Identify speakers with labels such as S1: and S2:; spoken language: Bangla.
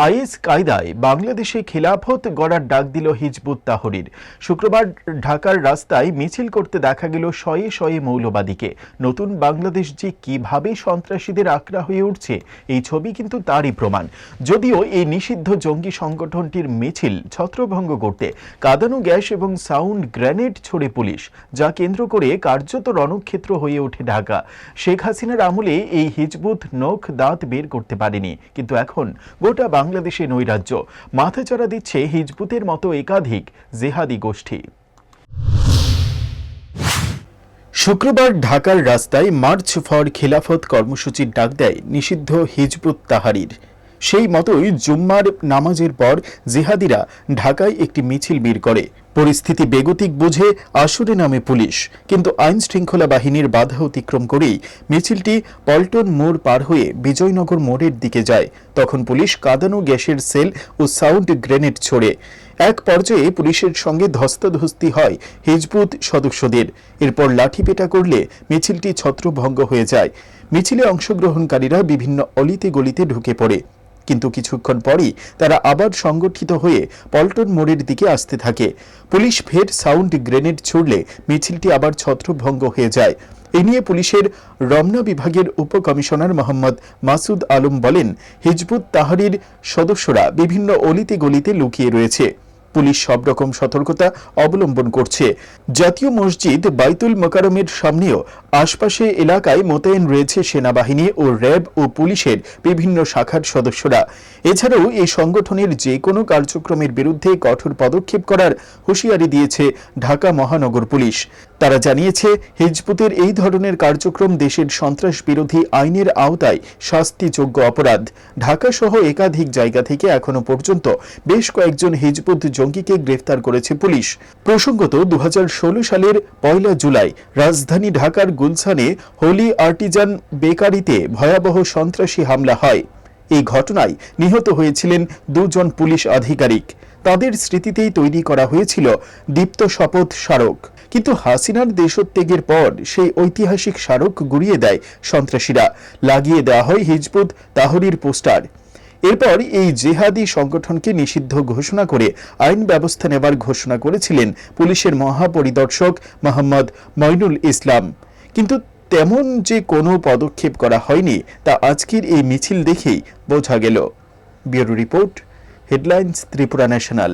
S1: আইএস কায়দায় বাংলাদেশে খেলাফত গড়ার ডাক দিল হিজবুত তাহরীর। শুক্রবার ঢাকার রাস্তায় মিছিল করতে দেখা গেল শয়ে শয়ে মৌলবাদীকে। নতুন বাংলাদেশ যে কিভাবে সন্ত্রাসীদের আঁকড়া হয়ে উঠছে, এই ছবি কিন্তু তারই প্রমাণ। যদিও এই নিষিদ্ধ জঙ্গি সংগঠনটির মিছিল ছত্রভঙ্গ করতে কাঁদানো গ্যাস এবং সাউন্ড গ্রেনেড ছোড়ে পুলিশ, যা কেন্দ্র করে কার্যত রণক্ষেত্র হয়ে ওঠে ঢাকা। শেখ হাসিনার আমলে এই হিজবুত নখ দাঁত বের করতে পারেনি, কিন্তু এখন গোটা বাংলাদেশে নৈরাজ্য। মাথাচাড়া দিচ্ছে হিজবুতের মতো একাধিক জেহাদি গোষ্ঠী। শুক্রবার ঢাকার রাস্তায় মার্চ ফর খিলাফত কর্মসূচির ডাক দেয় নিষিদ্ধ হিজবুত তাহরীর। সেই মতোই জুম্মার নামাজের পর জিহাদিরা ঢাকায় একটি মিছিল বের করে। পরিস্থিতি বেগতিক বুঝে আসরে নামে পুলিশ, কিন্তু আইন শৃঙ্খলা বাহিনীর বাধা অতিক্রম করেই মিছিলটি পল্টন মোড় পার হয়ে বিজয়নগর মোড়ের দিকে যায়। তখন পুলিশ কাঁদানো গ্যাসের সেল ও সাউন্ড গ্রেনেড ছোড়ে। এক পর্যায়ে পুলিশের সঙ্গে ধস্তাধস্তি হয় হিজবুত সদস্যদের। এরপর লাঠিপেটা করলে মিছিলটি ছত্রভঙ্গ হয়ে যায়। মিছিলে অংশগ্রহণকারীরা বিভিন্ন অলিতে গলিতে ঢুকে পড়ে, কিন্তু কিছুক্ষণ পরই তারা আবার সংগঠিত হয়ে পল্টন মোড়ের দিকে আসতে থাকে। পুলিশ ফের সাউন্ড গ্রেনেড ছুড়লে মিছিলটি আবার ছত্রভঙ্গ হয়ে যায়। এ নিয়ে পুলিশের রমনা বিভাগের উপকমিশনার মোহাম্মদ মাসুদ আলম বলেন, হিজবুত তাহরীর সদস্যরা বিভিন্ন অলিতে গলিতে লুকিয়ে রয়েছে। পুলিশ সব রকম সতর্কতা অবলম্বন করছে। জাতীয় মসজিদ বাইতুল মোকাররমের সামনেও আশপাশে এলাকায় মোতায়েন রয়েছে সেনাবাহিনী ও র্যাব ও পুলিশের বিভিন্ন শাখার সদস্যরা। এছাড়াও এই সংগঠনের যে কোনো কার্যক্রমের বিরুদ্ধে কঠোর পদক্ষেপ করার হুঁশিয়ারি দিয়েছে ঢাকা মহানগর পুলিশ। তারা জানিয়েছে, হিজবুতের এই ধরনের কার্যক্রম দেশের সন্ত্রাস বিরোধী আইনের আওতায় শাস্তিযোগ্য অপরাধ। ঢাকা সহ একাধিক জায়গা থেকে এখনো পর্যন্ত বেশ কয়েকজন হিজবুত জঙ্গিকে গ্রেফতার করেছে পুলিশ। প্রসঙ্গত 2016 সালের 1 জুলাই রাজধানী ঢাকার গুলশানে হোলি আর্টিজান বেকারিতে ভয়াবহ সন্ত্রাসী হামলা হয়। এই ঘটনায় নিহত হয়েছিলেন 2 জন পুলিশ আধিকারিক। তাদের স্মৃতিতেই তৈরি করা হয়েছিল দীপ্ত শপথ স্মারক। কিন্তু হাসিনার দেশত্যাগের পর সেই ঐতিহাসিক স্মারক গুড়িয়ে দেয় সন্ত্রাসীরা। লাগিয়ে দেওয়া হয় হিজবুত তাহরীর পোস্টার। এরপর এই জেহাদি সংগঠনকে নিষিদ্ধ ঘোষণা করে আইন ব্যবস্থা নেবার ঘোষণা করেছিলেন পুলিশের মহাপরিদর্শক মোহাম্মদ মঈনুল ইসলাম। কিন্তু তেমন যে কোনো পদক্ষেপ করা হয়নি, তা আজকের এই মিছিল দেখেই বোঝা গেল। Bureau report, headlines Tripura national.